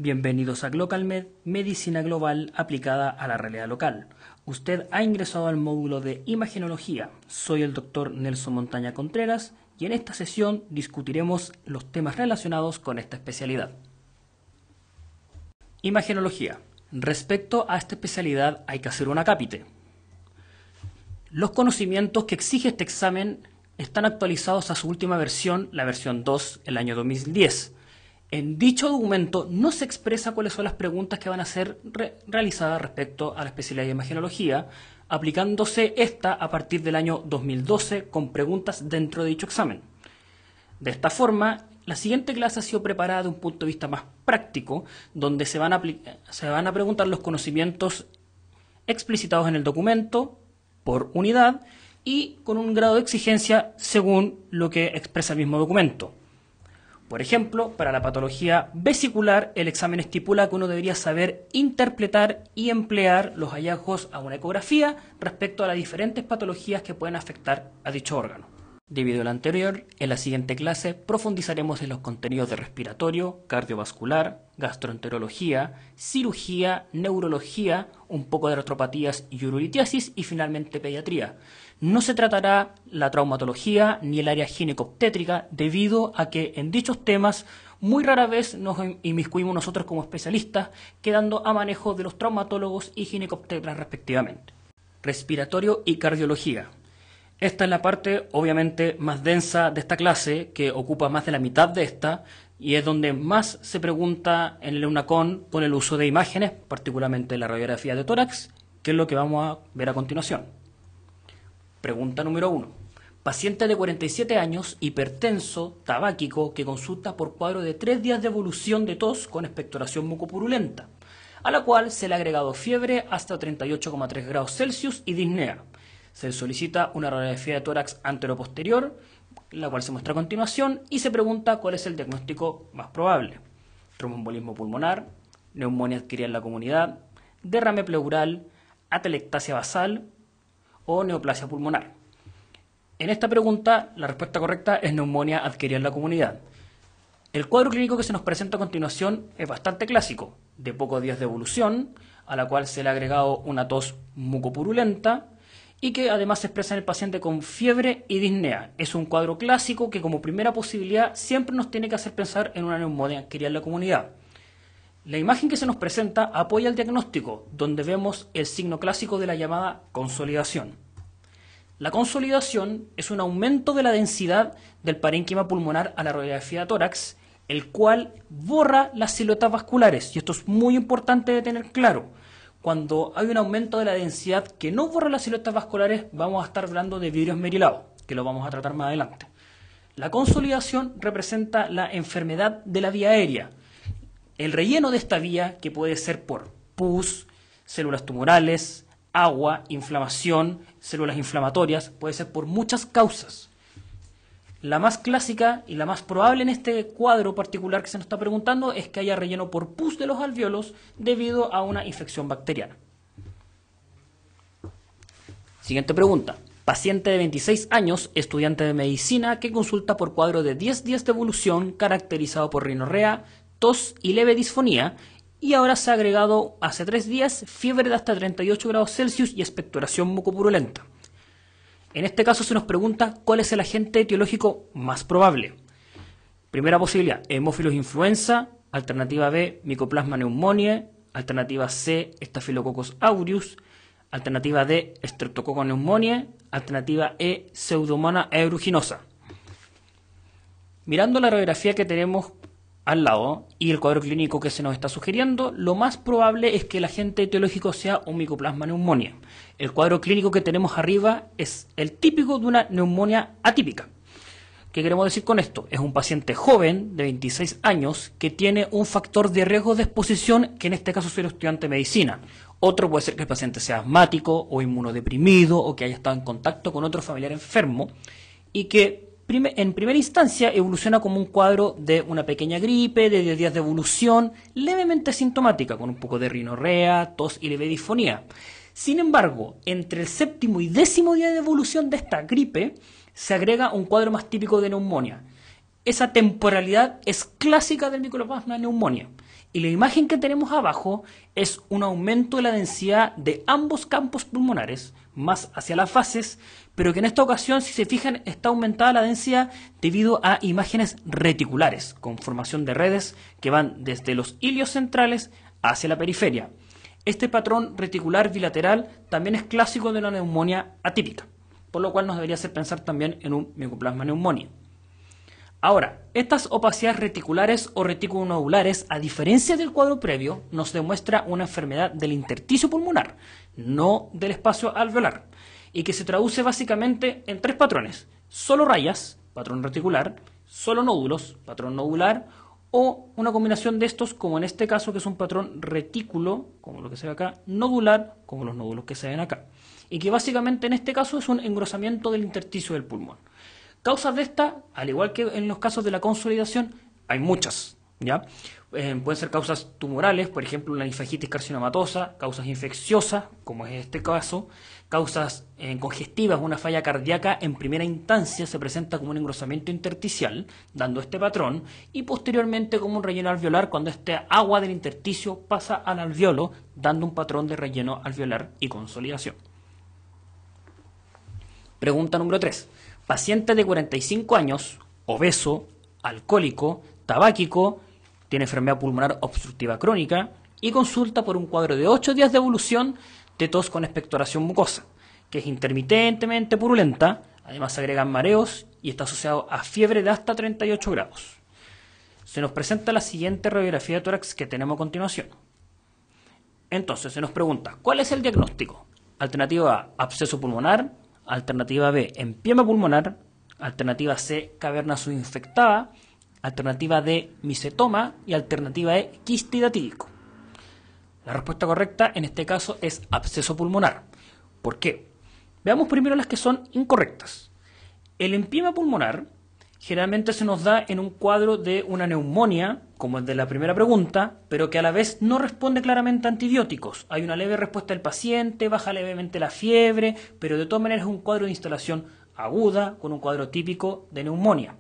Bienvenidos a GlocalMed, medicina global aplicada a la realidad local. Usted ha ingresado al módulo de imagenología. Soy el doctor Nelson Montaña Contreras y en esta sesión discutiremos los temas relacionados con esta especialidad. Imagenología. Respecto a esta especialidad hay que hacer un acápite. Los conocimientos que exige este examen están actualizados a su última versión, la versión 2, el año 2010. En dicho documento no se expresa cuáles son las preguntas que van a ser realizadas respecto a la especialidad de imagenología, aplicándose esta a partir del año 2012 con preguntas dentro de dicho examen. De esta forma, la siguiente clase ha sido preparada de un punto de vista más práctico, donde se van a preguntar los conocimientos explicitados en el documento por unidad y con un grado de exigencia según lo que expresa el mismo documento. Por ejemplo, para la patología vesicular, el examen estipula que uno debería saber interpretar y emplear los hallazgos a una ecografía respecto a las diferentes patologías que pueden afectar a dicho órgano. Debido a lo anterior, en la siguiente clase profundizaremos en los contenidos de respiratorio, cardiovascular, gastroenterología, cirugía, neurología, un poco de artropatías y urolitiasis y finalmente pediatría. No se tratará la traumatología ni el área ginecobstétrica debido a que en dichos temas muy rara vez nos inmiscuimos nosotros como especialistas, quedando a manejo de los traumatólogos y ginecobstetras respectivamente. Respiratorio y cardiología. Esta es la parte obviamente más densa de esta clase, que ocupa más de la mitad de esta, y es donde más se pregunta en el EUNACON con el uso de imágenes, particularmente la radiografía de tórax, que es lo que vamos a ver a continuación. Pregunta número 1. Paciente de 47 años, hipertenso, tabáquico, que consulta por cuadro de 3 días de evolución de tos con expectoración mucopurulenta, a la cual se le ha agregado fiebre hasta 38,3 grados Celsius y disnea. Se solicita una radiografía de tórax anteroposterior, la cual se muestra a continuación, y se pregunta cuál es el diagnóstico más probable. Tromboembolismo pulmonar, neumonía adquirida en la comunidad, derrame pleural, atelectasia basal o neoplasia pulmonar. En esta pregunta, la respuesta correcta es neumonía adquirida en la comunidad. El cuadro clínico que se nos presenta a continuación es bastante clásico, de pocos días de evolución, a la cual se le ha agregado una tos mucopurulenta, y que además se expresa en el paciente con fiebre y disnea. Es un cuadro clásico que como primera posibilidad siempre nos tiene que hacer pensar en una neumonía adquirida en la comunidad. La imagen que se nos presenta apoya el diagnóstico, donde vemos el signo clásico de la llamada consolidación. La consolidación es un aumento de la densidad del parénquima pulmonar a la radiografía de tórax, el cual borra las siluetas vasculares, y esto es muy importante de tener claro. Cuando hay un aumento de la densidad que no borra las siluetas vasculares, vamos a estar hablando de vidrio esmerilado, que lo vamos a tratar más adelante. La consolidación representa la enfermedad de la vía aérea. El relleno de esta vía, que puede ser por pus, células tumorales, agua, inflamación, células inflamatorias, puede ser por muchas causas. La más clásica y la más probable en este cuadro particular que se nos está preguntando es que haya relleno por pus de los alvéolos debido a una infección bacteriana. Siguiente pregunta. Paciente de 26 años, estudiante de medicina, que consulta por cuadro de 10 días de evolución caracterizado por rinorrea, tos y leve disfonía, y ahora se ha agregado hace 3 días fiebre de hasta 38 grados Celsius y expectoración mucopurulenta. En este caso se nos pregunta cuál es el agente etiológico más probable. Primera posibilidad, hemófilos influenza, alternativa B, Mycoplasma pneumoniae, alternativa C, Staphylococcus aureus, alternativa D, Streptococcus pneumoniae, alternativa E, Pseudomonas aeruginosa. Mirando la radiografía que tenemos al lado y el cuadro clínico que se nos está sugiriendo, lo más probable es que el agente etiológico sea un Mycoplasma pneumoniae. El cuadro clínico que tenemos arriba es el típico de una neumonía atípica. ¿Qué queremos decir con esto? Es un paciente joven de 26 años que tiene un factor de riesgo de exposición, que en este caso es el estudiante de medicina. Otro puede ser que el paciente sea asmático o inmunodeprimido o que haya estado en contacto con otro familiar enfermo y que en primera instancia evoluciona como un cuadro de una pequeña gripe, de 10 días de evolución, levemente sintomática, con un poco de rinorrea, tos y leve disfonía. Sin embargo, entre el 7º y 10º día de evolución de esta gripe, se agrega un cuadro más típico de neumonía. Esa temporalidad es clásica del Mycoplasma pneumoniae Y la imagen que tenemos abajo es un aumento de la densidad de ambos campos pulmonares, más hacia las bases, pero que en esta ocasión, si se fijan, está aumentada la densidad debido a imágenes reticulares, con formación de redes que van desde los hilios centrales hacia la periferia. Este patrón reticular bilateral también es clásico de una neumonía atípica, por lo cual nos debería hacer pensar también en un micoplasma neumonía. Ahora, estas opacidades reticulares o reticulonodulares, a diferencia del cuadro previo, nos demuestra una enfermedad del intersticio pulmonar, no del espacio alveolar, y que se traduce básicamente en 3 patrones: solo rayas, patrón reticular; solo nódulos, patrón nodular; o una combinación de estos, como en este caso, que es un patrón retículo, como lo que se ve acá, nodular, como los nódulos que se ven acá, y que básicamente en este caso es un engrosamiento del intersticio del pulmón. Causas de esta, al igual que en los casos de la consolidación, hay muchas, ¿ya? Pueden ser causas tumorales, por ejemplo, la linfagitis carcinomatosa; causas infecciosas, como es este caso; causas congestivas, una falla cardíaca en primera instancia se presenta como un engrosamiento intersticial, dando este patrón, y posteriormente como un relleno alveolar cuando este agua del intersticio pasa al alveolo, dando un patrón de relleno alveolar y consolidación. Pregunta número 3. Paciente de 45 años, obeso, alcohólico, tabáquico, tiene enfermedad pulmonar obstructiva crónica y consulta por un cuadro de 8 días de evolución de tos con expectoración mucosa, que es intermitentemente purulenta, además se agregan mareos y está asociado a fiebre de hasta 38 grados. Se nos presenta la siguiente radiografía de tórax que tenemos a continuación. Entonces se nos pregunta, ¿cuál es el diagnóstico? Alternativa A, absceso pulmonar; alternativa B, empiema pulmonar; alternativa C, caverna subinfectada; alternativa D, micetoma; y alternativa E, quiste hidatídico. La respuesta correcta en este caso es absceso pulmonar. ¿Por qué? Veamos primero las que son incorrectas. El empiema pulmonar generalmente se nos da en un cuadro de una neumonía, como el de la primera pregunta, pero que a la vez no responde claramente a antibióticos. Hay una leve respuesta del paciente, baja levemente la fiebre, pero de todas maneras es un cuadro de instalación aguda con un cuadro típico de neumonía.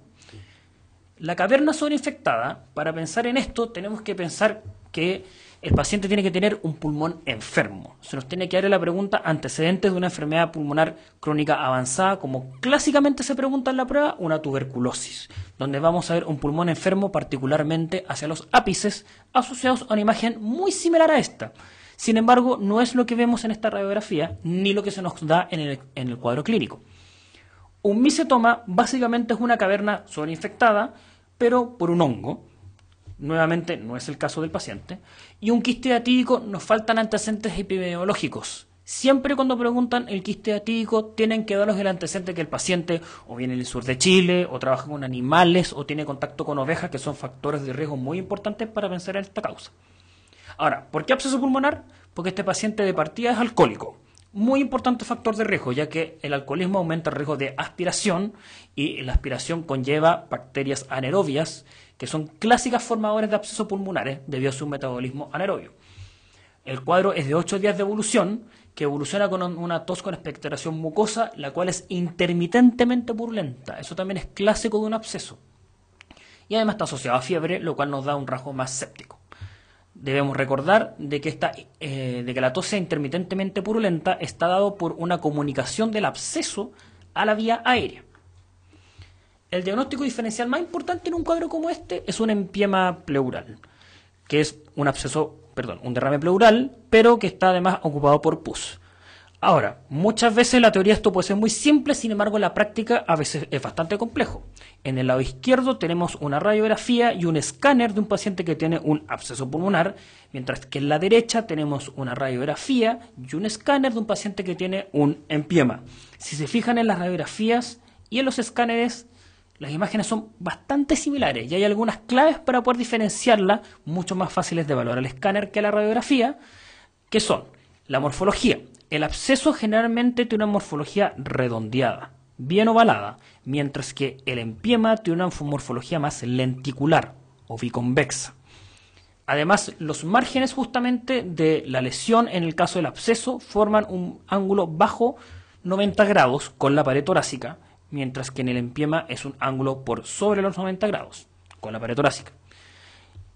La caverna sobreinfectada, para pensar en esto tenemos que pensar que el paciente tiene que tener un pulmón enfermo. Se nos tiene que dar la pregunta antecedentes de una enfermedad pulmonar crónica avanzada, como clásicamente se pregunta en la prueba, una tuberculosis, donde vamos a ver un pulmón enfermo particularmente hacia los ápices, asociados a una imagen muy similar a esta. Sin embargo, no es lo que vemos en esta radiografía, ni lo que se nos da en el cuadro clínico. Un micetoma básicamente es una caverna sobreinfectada, pero por un hongo. Nuevamente no es el caso del paciente. Y un quiste hidatídico, nos faltan antecedentes epidemiológicos. Siempre cuando preguntan el quiste hidatídico tienen que darnos el antecedente que el paciente o viene del sur de Chile, o trabaja con animales, o tiene contacto con ovejas, que son factores de riesgo muy importantes para pensar en esta causa. Ahora, ¿por qué absceso pulmonar? Porque este paciente de partida es alcohólico. Muy importante factor de riesgo, ya que el alcoholismo aumenta el riesgo de aspiración, y la aspiración conlleva bacterias anaerobias, que son clásicas formadoras de abscesos pulmonares debido a su metabolismo anaerobio. El cuadro es de 8 días de evolución, que evoluciona con una tos con expectoración mucosa, la cual es intermitentemente purulenta. Eso también es clásico de un absceso. Y además está asociado a fiebre, lo cual nos da un rasgo más séptico. Debemos recordar de que la tos sea intermitentemente purulenta está dado por una comunicación del absceso a la vía aérea. El diagnóstico diferencial más importante en un cuadro como este es un empiema pleural, que es un derrame pleural, pero que está además ocupado por pus. Ahora, muchas veces en la teoría esto puede ser muy simple, sin embargo en la práctica a veces es bastante complejo. En el lado izquierdo tenemos una radiografía y un escáner de un paciente que tiene un absceso pulmonar, mientras que en la derecha tenemos una radiografía y un escáner de un paciente que tiene un empiema. Si se fijan en las radiografías y en los escáneres, las imágenes son bastante similares y hay algunas claves para poder diferenciarlas, mucho más fáciles de evaluar el escáner que la radiografía, que son la morfología. El absceso generalmente tiene una morfología redondeada, bien ovalada, mientras que el empiema tiene una morfología más lenticular o biconvexa. Además, los márgenes justamente de la lesión en el caso del absceso forman un ángulo bajo 90 grados con la pared torácica, mientras que en el empiema es un ángulo por sobre los 90 grados con la pared torácica.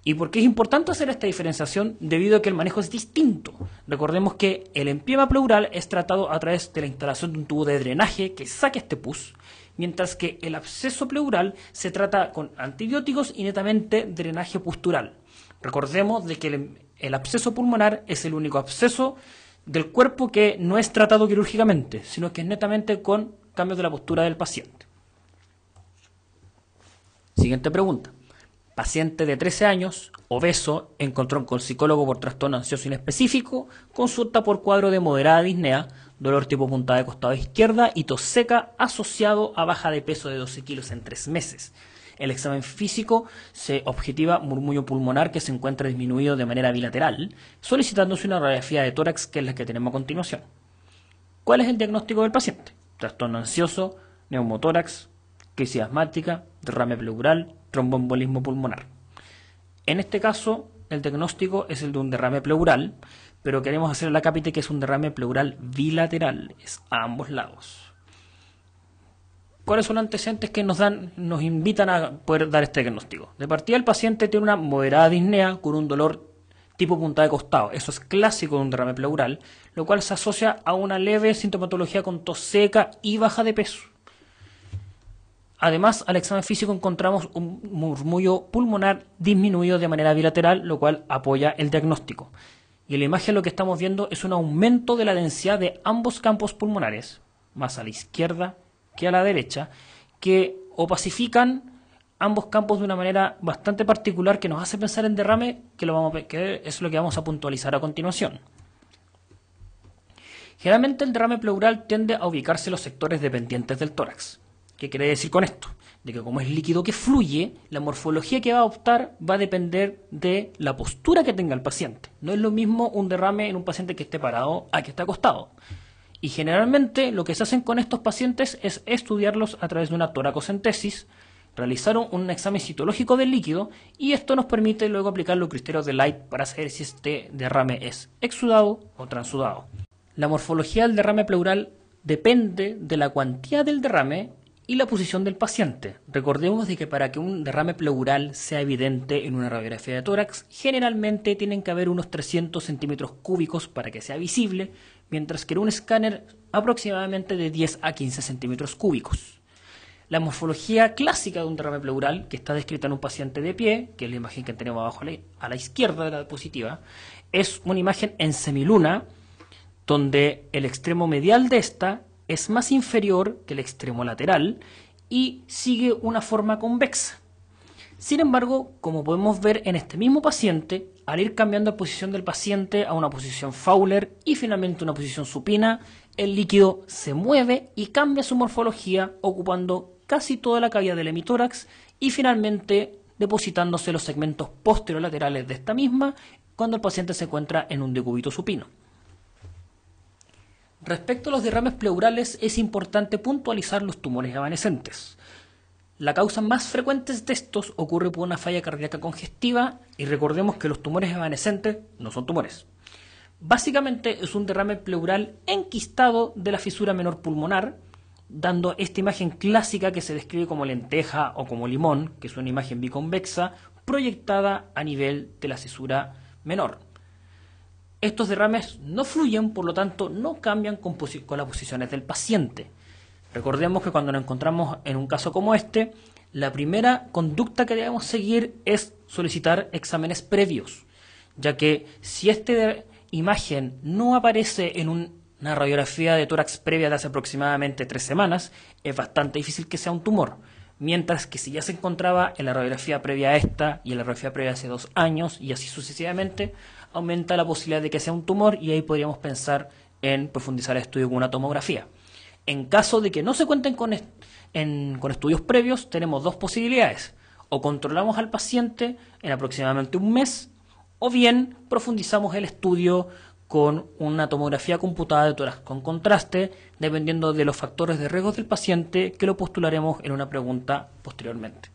¿Y por qué es importante hacer esta diferenciación? Debido a que el manejo es distinto. Recordemos que el empiema pleural es tratado a través de la instalación de un tubo de drenaje que saque este pus, mientras que el absceso pleural se trata con antibióticos y netamente drenaje postural. Recordemos de que el absceso pulmonar es el único absceso del cuerpo que no es tratado quirúrgicamente, sino que es netamente con cambios de la postura del paciente. Siguiente pregunta. Paciente de 13 años, obeso, encontró con psicólogo por trastorno ansioso inespecífico, consulta por cuadro de moderada disnea, dolor tipo puntada de costado izquierda y tos seca asociado a baja de peso de 12 kilos en 3 meses. El examen físico se objetiva murmullo pulmonar que se encuentra disminuido de manera bilateral, solicitándose una radiografía de tórax que es la que tenemos a continuación. ¿Cuál es el diagnóstico del paciente? Trastorno ansioso, neumotórax, crisis asmática, derrame pleural, tromboembolismo pulmonar. En este caso, el diagnóstico es el de un derrame pleural, pero queremos hacer el acápite que es un derrame pleural bilateral, es a ambos lados. ¿Cuáles son los antecedentes que nos invitan a poder dar este diagnóstico? De partida, el paciente tiene una moderada disnea con un dolor tipo puntada de costado. Eso es clásico de un derrame pleural, lo cual se asocia a una leve sintomatología con tos seca y baja de peso. Además, al examen físico encontramos un murmullo pulmonar disminuido de manera bilateral, lo cual apoya el diagnóstico. Y en la imagen lo que estamos viendo es un aumento de la densidad de ambos campos pulmonares, más a la izquierda que a la derecha, que opacifican ambos campos de una manera bastante particular que nos hace pensar en derrame, que es lo que vamos a puntualizar a continuación. Generalmente el derrame pleural tiende a ubicarse en los sectores dependientes del tórax. ¿Qué quiere decir con esto? De que como es líquido que fluye, la morfología que va a adoptar va a depender de la postura que tenga el paciente. No es lo mismo un derrame en un paciente que esté parado a que esté acostado. Y generalmente lo que se hacen con estos pacientes es estudiarlos a través de una toracocentesis, realizar un examen citológico del líquido y esto nos permite luego aplicar los criterios de Light para saber si este derrame es exudado o transudado. La morfología del derrame pleural depende de la cuantía del derrame y la posición del paciente. Recordemos de que para que un derrame pleural sea evidente en una radiografía de tórax, generalmente tienen que haber unos 300 centímetros cúbicos para que sea visible, mientras que en un escáner aproximadamente de 10 a 15 centímetros cúbicos. La morfología clásica de un derrame pleural, que está descrita en un paciente de pie, que es la imagen que tenemos abajo a la izquierda de la diapositiva, es una imagen en semiluna, donde el extremo medial de esta es más inferior que el extremo lateral y sigue una forma convexa. Sin embargo, como podemos ver en este mismo paciente, al ir cambiando la posición del paciente a una posición Fowler y finalmente una posición supina, el líquido se mueve y cambia su morfología ocupando casi toda la cavidad del hemitórax y finalmente depositándose los segmentos posterolaterales de esta misma cuando el paciente se encuentra en un decúbito supino. Respecto a los derrames pleurales, es importante puntualizar los tumores evanescentes. La causa más frecuente de estos ocurre por una falla cardíaca congestiva y recordemos que los tumores evanescentes no son tumores. Básicamente es un derrame pleural enquistado de la fisura menor pulmonar, dando esta imagen clásica que se describe como lenteja o como limón, que es una imagen biconvexa proyectada a nivel de la fisura menor. Estos derrames no fluyen, por lo tanto no cambian con las posiciones del paciente. Recordemos que cuando nos encontramos en un caso como este, la primera conducta que debemos seguir es solicitar exámenes previos, ya que si esta imagen no aparece en una radiografía de tórax previa de hace aproximadamente 3 semanas, es bastante difícil que sea un tumor. Mientras que si ya se encontraba en la radiografía previa a esta y en la radiografía previa hace 2 años y así sucesivamente, aumenta la posibilidad de que sea un tumor y ahí podríamos pensar en profundizar el estudio con una tomografía. En caso de que no se cuenten con estudios previos, tenemos 2 posibilidades. O controlamos al paciente en aproximadamente 1 mes, o bien profundizamos el estudio con una tomografía computada de tórax con contraste, dependiendo de los factores de riesgo del paciente, que lo postularemos en una pregunta posteriormente.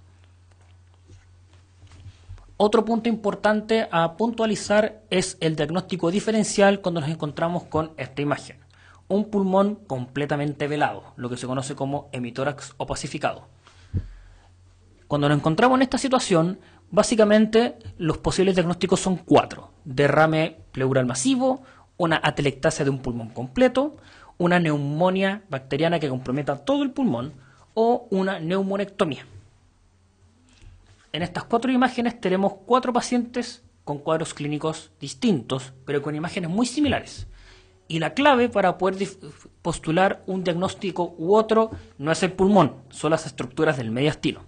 Otro punto importante a puntualizar es el diagnóstico diferencial cuando nos encontramos con esta imagen. Un pulmón completamente velado, lo que se conoce como hemitórax opacificado. Cuando nos encontramos en esta situación, Básicamente, los posibles diagnósticos son 4. Derrame pleural masivo, una atelectasia de un pulmón completo, una neumonía bacteriana que comprometa todo el pulmón o una neumonectomía. En estas 4 imágenes tenemos 4 pacientes con cuadros clínicos distintos, pero con imágenes muy similares. Y la clave para poder postular un diagnóstico u otro no es el pulmón, son las estructuras del mediastino.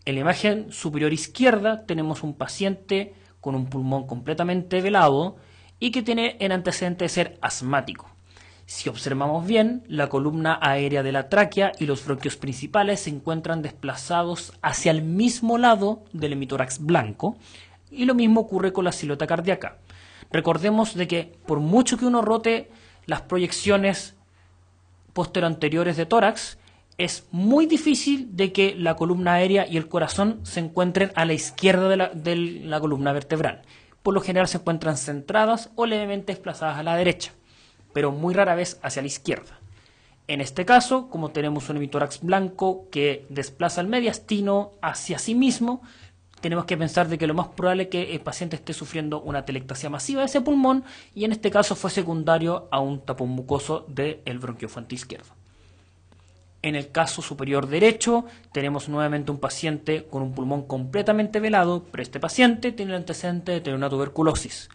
En la imagen superior izquierda tenemos un paciente con un pulmón completamente velado y que tiene el antecedente de ser asmático. Si observamos bien, la columna aérea de la tráquea y los bronquios principales se encuentran desplazados hacia el mismo lado del hemitórax blanco, y lo mismo ocurre con la silueta cardíaca. Recordemos de que por mucho que uno rote las proyecciones posteroanteriores de tórax, es muy difícil de que la columna aérea y el corazón se encuentren a la izquierda de la columna vertebral. Por lo general se encuentran centradas o levemente desplazadas a la derecha, pero muy rara vez hacia la izquierda. En este caso, como tenemos un hemitórax blanco que desplaza el mediastino hacia sí mismo, tenemos que pensar de que lo más probable es que el paciente esté sufriendo una atelectasia masiva de ese pulmón, y en este caso fue secundario a un tapón mucoso del bronquiofuente izquierdo. En el caso superior derecho tenemos nuevamente un paciente con un pulmón completamente velado, pero este paciente tiene el antecedente de tener una tuberculosis.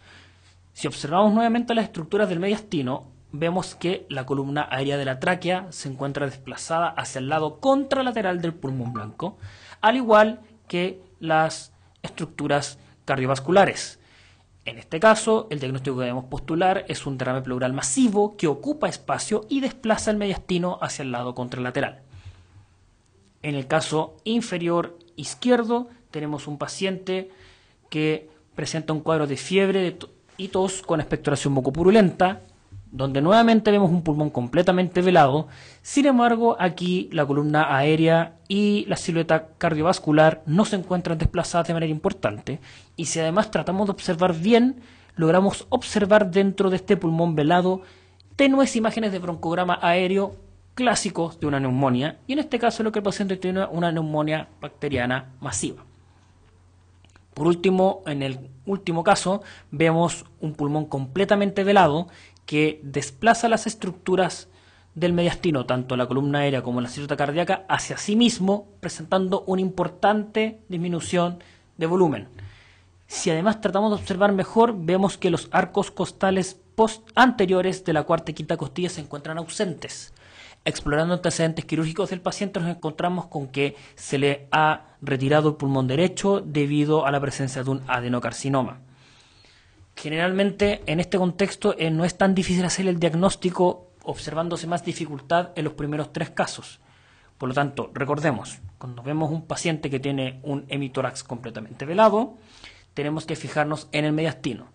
Si observamos nuevamente las estructuras del mediastino, vemos que la columna aérea de la tráquea se encuentra desplazada hacia el lado contralateral del pulmón blanco, al igual que las estructuras cardiovasculares. En este caso, el diagnóstico que debemos postular es un derrame pleural masivo que ocupa espacio y desplaza el mediastino hacia el lado contralateral. En el caso inferior izquierdo, tenemos un paciente que presenta un cuadro de fiebre y tos con expectoración mucopurulenta, donde nuevamente vemos un pulmón completamente velado. Sin embargo, aquí la columna aérea y la silueta cardiovascular no se encuentran desplazadas de manera importante, y si además tratamos de observar bien, logramos observar dentro de este pulmón velado tenues imágenes de broncograma aéreo clásicos de una neumonía, y en este caso lo que el paciente tiene una neumonía bacteriana masiva. Por último, en el último caso, vemos un pulmón completamente velado que desplaza las estructuras del mediastino, tanto la columna aérea como la silueta cardíaca, hacia sí mismo, presentando una importante disminución de volumen. Si además tratamos de observar mejor, vemos que los arcos costales anteriores de la cuarta y quinta costilla se encuentran ausentes. Explorando antecedentes quirúrgicos del paciente, nos encontramos con que se le ha retirado el pulmón derecho debido a la presencia de un adenocarcinoma. Generalmente, en este contexto, no es tan difícil hacer el diagnóstico, observándose más dificultad en los primeros 3 casos. Por lo tanto, recordemos, cuando vemos un paciente que tiene un hemitórax completamente velado, tenemos que fijarnos en el mediastino.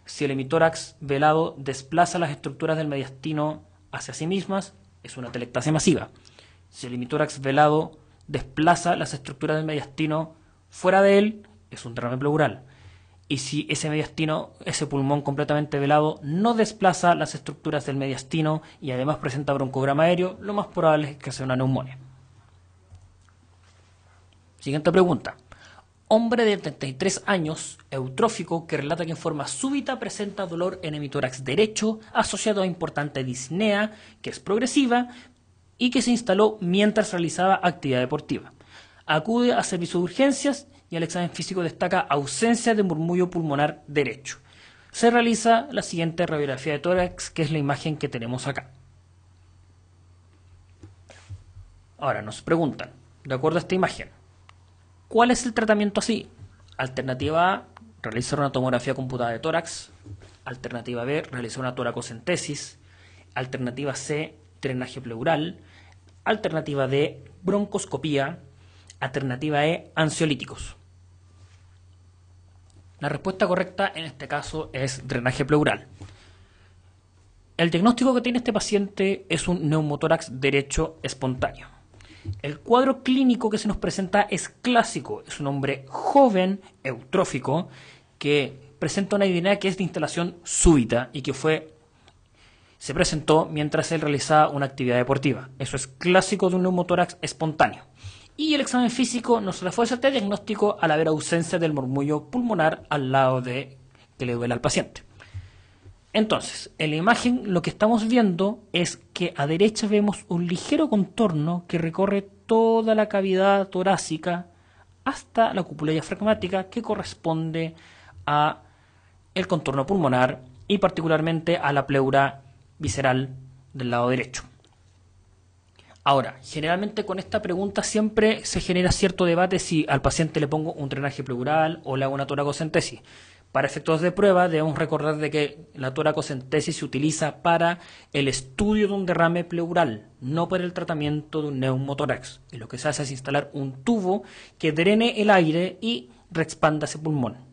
Si el hemitórax velado desplaza las estructuras del mediastino hacia sí mismas, es una atelectasia masiva. Si el hemitórax velado desplaza las estructuras del mediastino fuera de él, es un derrame pleural. Y si ese mediastino, ese pulmón completamente velado, no desplaza las estructuras del mediastino y además presenta broncograma aéreo, lo más probable es que sea una neumonía. Siguiente pregunta. Hombre de 33 años, eutrófico, que relata que en forma súbita presenta dolor en hemitórax derecho asociado a importante disnea, que es progresiva y que se instaló mientras realizaba actividad deportiva. Acude a servicio de urgencias y el examen físico destaca ausencia de murmullo pulmonar derecho. Se realiza la siguiente radiografía de tórax, que es la imagen que tenemos acá. Ahora nos preguntan, de acuerdo a esta imagen, ¿cuál es el tratamiento así? Alternativa A, realizar una tomografía computada de tórax. Alternativa B, realizar una toracocentesis. Alternativa C, drenaje pleural. Alternativa D, broncoscopía. Alternativa E, ansiolíticos. La respuesta correcta en este caso es drenaje pleural. El diagnóstico que tiene este paciente es un neumotórax derecho espontáneo. El cuadro clínico que se nos presenta es clásico. Es un hombre joven, eutrófico, que presenta una disnea que es de instalación súbita y que se presentó mientras él realizaba una actividad deportiva. Eso es clásico de un neumotórax espontáneo. Y el examen físico nos refuerza este diagnóstico al haber ausencia del murmullo pulmonar al lado de que le duele al paciente. Entonces, en la imagen lo que estamos viendo es que a derecha vemos un ligero contorno que recorre toda la cavidad torácica hasta la cúpula diafragmática, que corresponde a el contorno pulmonar y particularmente a la pleura visceral del lado derecho. Ahora, generalmente con esta pregunta siempre se genera cierto debate si al paciente le pongo un drenaje pleural o le hago una toracocentesis. Para efectos de prueba debemos recordar de que la toracocentesis se utiliza para el estudio de un derrame pleural, no para el tratamiento de un neumotórax. Y lo que se hace es instalar un tubo que drene el aire y reexpanda ese pulmón.